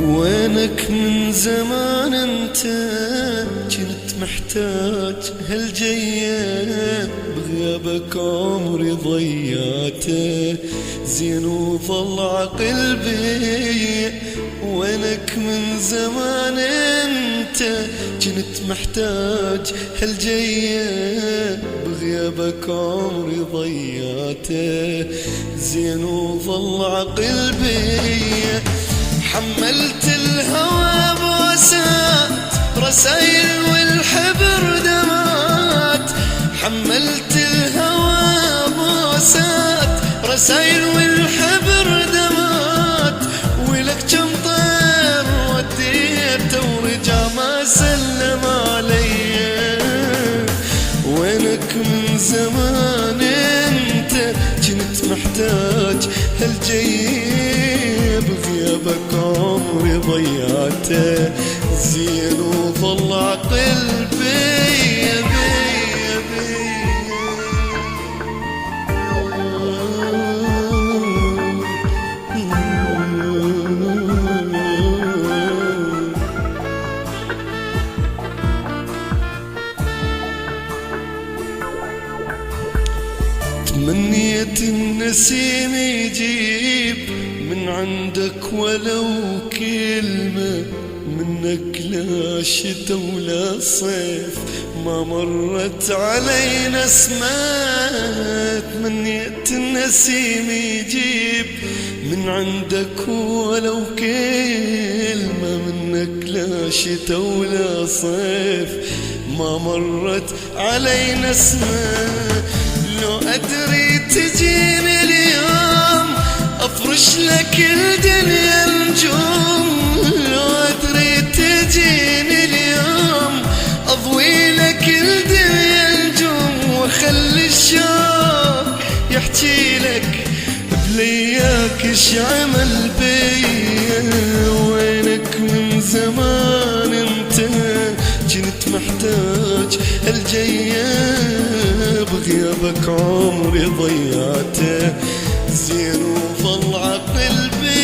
وينك من زمان انت؟ كنت محتاج هالجية، بغيابك عمري ضيعته، زين وظل عقل بي. وينك من زمان انت؟ كنت محتاج هالجية، بغيابك عمري ضيعته، زين وظل عقل بي. حملت الهوى بوسات رسايل والحبر دمات، حملت الهوى بوسات رسايل والحبر دمات، ولك كم طير وديته ورجع ما سلم علي. وينك من زمان انت؟ كنت محتاج هالجية، بغيابك عمري ضيعته، زين وظل عقل بي بي بي. تمنيت النسيم يجيب من عندك ولو كلمة، منك لا شتا ولا صيف ما مرت علينا سمات. تمنيت النسيم يجيب من عندك ولو كلمة، منك لا شتا ولا صيف ما مرت علينا سمات. لو أدري تجيني اليوم أفرش لك الدنيا نجوم، لو أدري تجيني اليوم أضوي لك الدنيا نجوم، وأخلي الشوق يحكي لك بلياك إيش عمل بي. وينك من زمان انت؟ كنت محتاج هالجية، بغيابك عمري ضيعته، زين وظل عقل بي.